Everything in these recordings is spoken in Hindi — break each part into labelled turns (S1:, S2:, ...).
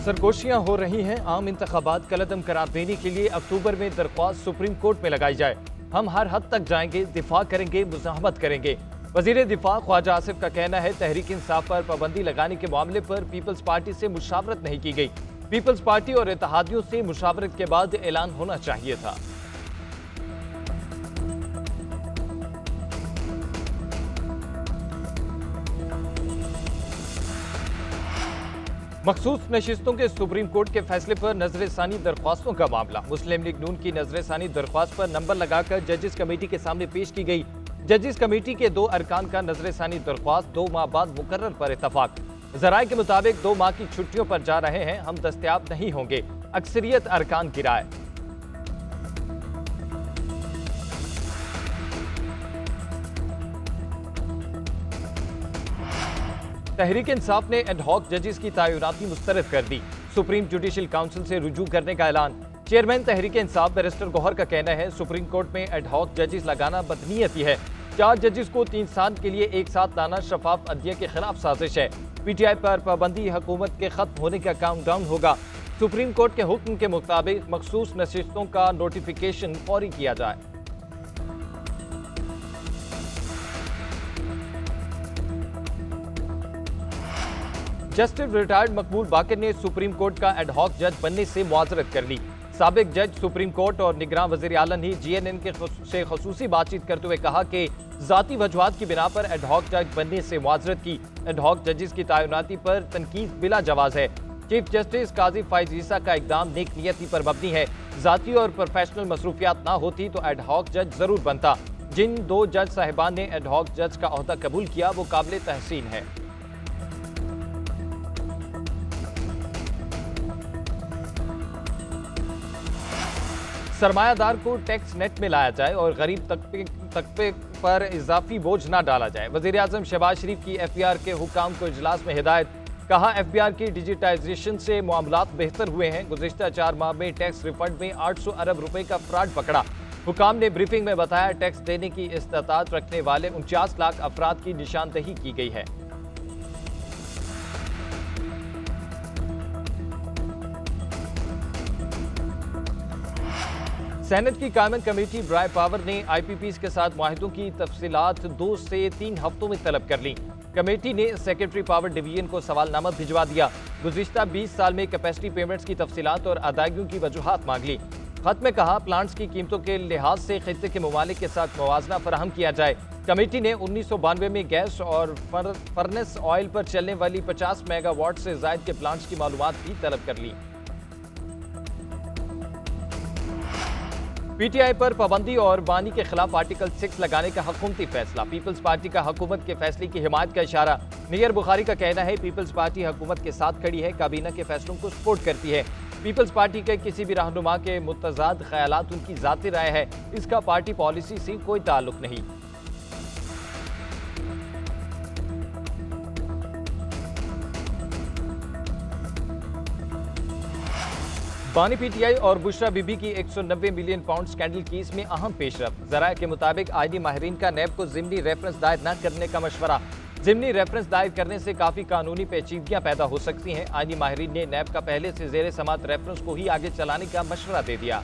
S1: सरगोशियां हो रही हैं। आम इंतखाबात कलअदम करार देने के लिए अक्टूबर में दरख्वास्त सुप्रीम कोर्ट में लगाई जाए। हम हर हद तक जाएंगे, दिफा करेंगे, मुज़ाहमत करेंगे। वजीर दिफा ख्वाजा आसिफ का कहना है, तहरीक इंसाफ पर पाबंदी लगाने के मामले पर पीपल्स पार्टी से मुशावरत नहीं की गई। पीपल्स पार्टी और इत्तेहादियों से मुशावरत के बाद ऐलान होना चाहिए था। मखसूस नशिस्तों के सुप्रीम कोर्ट के फैसले पर नजरसानी दरख्वास्तों का मामला। मुस्लिम लीग नून की नजरसानी दरख्वास्त पर नंबर लगाकर जजेस कमेटी के सामने पेश की गई। जजेस कमेटी के 2 अरकान का नजरसानी दरख्वास्त 2 माह बाद मुकर्रर पर इत्तफाक। जराए के मुताबिक 2 माह की छुट्टियों पर जा रहे हैं, हम दस्तयाब नहीं होंगे। अक्सरियत अरकान की राय। तहरीक इंसाफ ने एडहॉक जजेस की तैनाती मुस्तरद कर दी। सुप्रीम जुडिशल काउंसिल से रुजू करने का ऐलान। चेयरमैन तहरीक इंसाफ बैरिस्टर गौहर का कहना है, सुप्रीम कोर्ट में एडहॉक जजेस लगाना बदनीयती है। 4 जजेस को 3 साल के लिए एक साथ लाना शफाफ अदलिया के खिलाफ साजिश है। PTI पर पाबंदी हुकूमत के खत्म होने का काउंटडाउन होगा। सुप्रीम कोर्ट के हुक्म के मुताबिक मखसूस नशिस्तों का नोटिफिकेशन फौरी किया जाए। जस्टिस रिटायर्ड मकबूल बाकर ने सुप्रीम कोर्ट का एडहॉक जज बनने से मुआजरत कर ली। साबिक जज सुप्रीम कोर्ट और निगरान वज़ीर आला ने GNN से खसूसी बातचीत करते हुए कहा कि जाती वजूहात की बिना पर एडहॉक जज बनने से मुआजरत की। एडहॉक जजेस की तैनाती पर तनकीद बिला जवाज है। चीफ जस्टिस काजी फाइज ईसा का इकदाम नेक नियति पर मबनी है। जाती और प्रोफेशनल मसरूफियात ना होती तो एडहॉक जज जरूर बनता। जिन 2 जज साहिबान ने एडहॉक जज का ओहदा कबूल किया वो काबिल तहसीन है। सरमायादार को टैक्स नेट में लाया जाए और गरीब तबके पर इजाफी बोझ न डाला जाए। वजीर आजम शहबाज शरीफ की FBR के हुकाम को इजलास में हिदायत। कहा, FBR की डिजिटाइजेशन से मामलात बेहतर हुए हैं। गुज़िश्ता 4 माह में टैक्स रिफंड में 800 अरब रुपए का फ्रॉड पकड़ा। हुकाम ने ब्रीफिंग में बताया, टैक्स देने की इस्तात रखने वाले 49 लाख अफराद की निशानदही की गई है। सेनेट की कायमन कमेटी बराए पावर ने IPPs के साथ मुआहिदों की तफसीलात 2 से 3 हफ्तों में तलब कर ली। कमेटी ने सेक्रेटरी पावर डिवीजन को सवालनामा भिजवा दिया। गुज़िश्ता 20 साल में कैपेसिटी पेमेंट्स की तफसीलात और अदायगियों की वजूहात मांग ली। खत में कहा, प्लांट्स की कीमतों के लिहाज से खित्ते के ममालिक के साथ मुवाजना फराहम किया जाए। कमेटी ने 1992 में गैस और फर्नेस ऑयल पर चलने वाली 50 मेगावाट से जायद के प्लांट्स की मालूमात भी तलब कर ली। PTI पर पाबंदी और बानी के खिलाफ आर्टिकल 6 लगाने का हुकूमती फैसला। पीपल्स पार्टी का हुकूमत के फैसले की हिमायत का इशारा। नियर बुखारी का कहना है, पीपल्स पार्टी हुकूमत के साथ खड़ी है, काबीना के फैसलों को सपोर्ट करती है। पीपल्स पार्टी के किसी भी रहनुमा के मुतजाद ख्यालात उनकी जाती राय है, इसका पार्टी पॉलिसी से कोई ताल्लुक नहीं। बानी PTI और बुशरा बीबी की 190 मिलियन पाउंड स्कैंडल केस में अहम पेशरफ। जराये के मुताबिक आईनी माहिरीन का नैब को ज़िमनी रेफरेंस दायर न करने का मशवरा। ज़िमनी रेफरेंस दायर करने से काफ़ी कानूनी पेचीदगियां पैदा हो सकती हैं। आईनी माहिरीन ने नैब का पहले से ज़ेरे समात रेफरेंस को ही आगे चलाने का मशवरा दे दिया।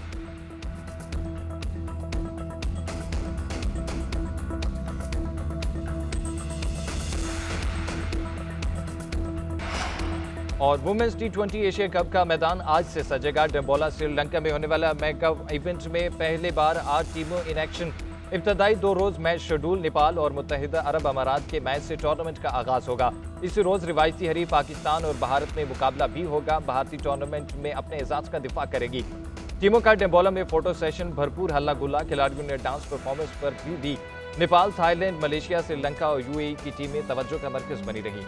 S1: और वुमेन्स T20 एशिया कप का मैदान आज से सजेगा। डम्बोला श्रीलंका में होने वाला मेगा इवेंट में पहले बार 8 टीमों इन एक्शन। इब्तदाई 2 रोज मैच शेड्यूल। नेपाल और मुत्तहिदा अरब अमारात के मैच से टूर्नामेंट का आगाज होगा। इसी रोज रिवायती हरीफ पाकिस्तान और भारत में मुकाबला भी होगा। भारतीय टूर्नामेंट में अपने एजाज का दिफा करेगी। टीमों का डम्बोला में फोटो सेशन, भरपूर हल्ला गुल्ला। खिलाड़ियों ने डांस परफॉर्मेंस पर भी दी। नेपाल, थाईलैंड, मलेशिया, श्रीलंका और UAE की टीमें तवज्जो का मरकज बनी रही।